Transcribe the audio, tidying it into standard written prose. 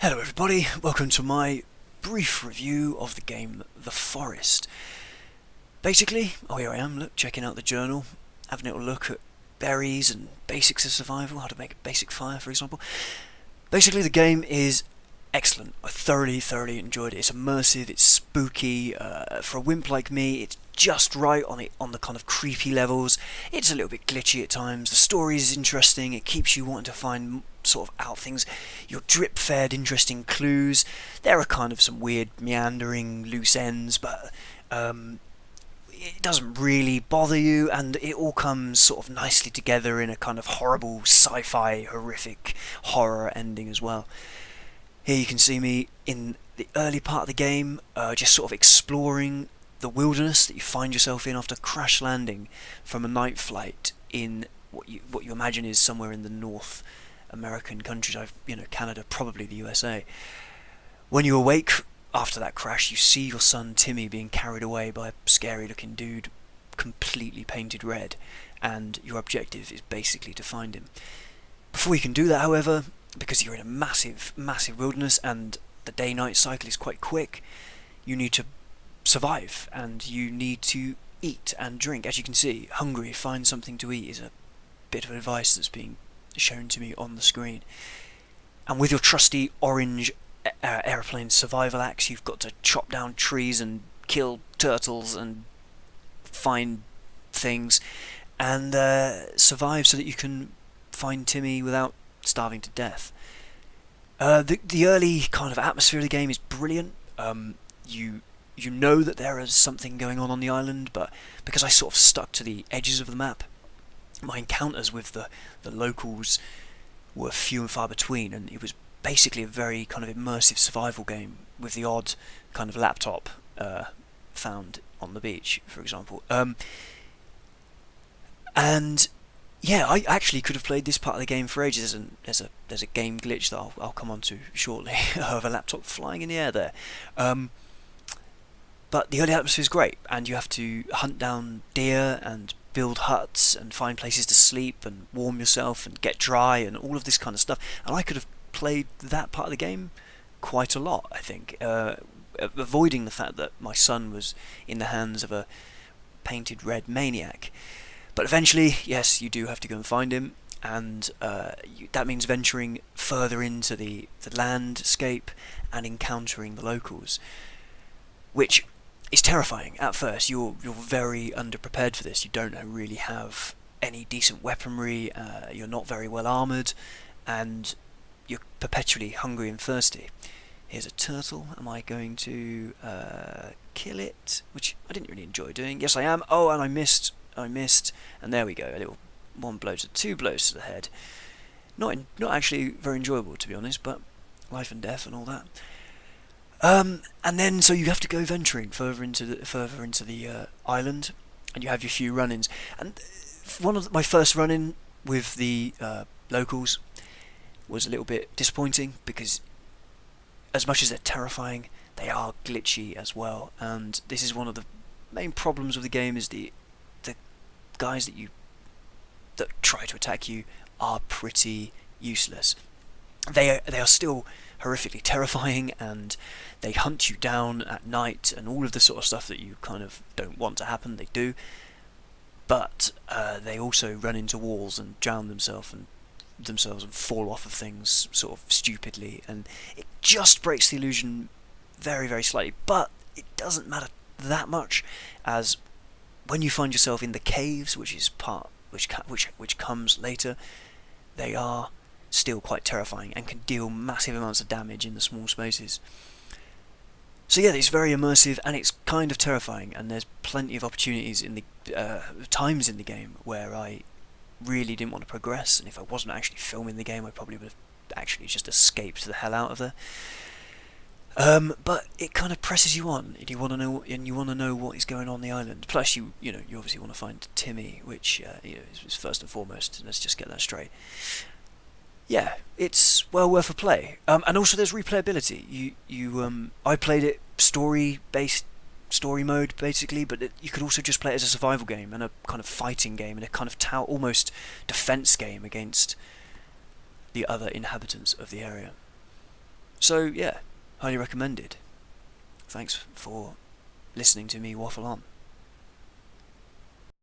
Hello everybody, welcome to my brief review of the game The Forest. Basically, here I am, look, checking out the journal, having a little look at berries and basics of survival, how to make a basic fire for example. Basically the game is excellent. I thoroughly enjoyed it. It's immersive, it's spooky. For a wimp like me, it's just right on the kind of creepy levels. It's a little bit glitchy at times. The story is interesting. It keeps you wanting to find sort of out things. You're drip-fed interesting clues. There are kind of some weird meandering loose ends, but it doesn't really bother you, and it all comes sort of nicely together in a kind of horrible sci-fi horrific horror ending as well. Here you can see me in the early part of the game, just sort of exploring the wilderness that you find yourself in after crash landing from a night flight in what you imagine is somewhere in the North American countries, Canada, probably the USA. When you awake after that crash, you see your son Timmy being carried away by a scary-looking dude, completely painted red, and your objective is basically to find him. Before you can do that, however, because you're in a massive wilderness and the day-night cycle is quite quick, you need to survive and you need to eat and drink. As you can see, hungry, find something to eat is a bit of advice that's being shown to me on the screen. And with your trusty orange airplane survival axe, you've got to chop down trees and kill turtles and find things and survive so that you can find Timmy without starving to death. The early kind of atmosphere of the game is brilliant. You know that there is something going on the island, but because I sort of stuck to the edges of the map, my encounters with the locals were few and far between, and it was basically a very kind of immersive survival game with the odd kind of laptop found on the beach, for example. And yeah, I actually could have played this part of the game for ages. There's a game glitch that I'll come on to shortly of a laptop flying in the air there. But the early atmosphere is great, and you have to hunt down deer and build huts and find places to sleep and warm yourself and get dry and all of this kind of stuff. And I could have played that part of the game quite a lot, I think, avoiding the fact that my son was in the hands of a painted red maniac. But eventually, yes, you do have to go and find him, and that means venturing further into the landscape and encountering the locals, which is terrifying at first. You're very underprepared for this. You don't really have any decent weaponry, you're not very well armoured, and you're perpetually hungry and thirsty. Here's a turtle. Am I going to kill it? Which I didn't really enjoy doing. Yes, I am. Oh, and I missed, and there we go. A little two blows to the head. Not actually very enjoyable, to be honest, but life and death and all that. And then so you have to go venturing further into the island, and you have your few run-ins. And one of my first run-in with the locals was a little bit disappointing, because as much as they're terrifying, they are glitchy as well. And this is one of the main problems with the game, is the guys that try to attack you are pretty useless. They are still horrifically terrifying, and they hunt you down at night and all of the sort of stuff that you kind of don't want to happen, they do. But they also run into walls and drown themselves and fall off of things sort of stupidly, and it just breaks the illusion very slightly. But it doesn't matter that much, as when you find yourself in the caves, which comes later, they are still quite terrifying and can deal massive amounts of damage in the small spaces. So yeah, it's very immersive and it's kind of terrifying, and there's plenty of opportunities in the times in the game where I really didn't want to progress, and if I wasn't actually filming the game, I probably would have actually just escaped the hell out of there. But it kind of presses you on, and you want to know what is going on the island. Plus, you obviously want to find Timmy, which is first and foremost. Let's just get that straight. Yeah, it's well worth a play. And also there's replayability. I played it story mode basically, but you could also just play it as a survival game and a kind of fighting game and a kind of almost defense game against the other inhabitants of the area. So yeah, highly recommended. Thanks for listening to me waffle on.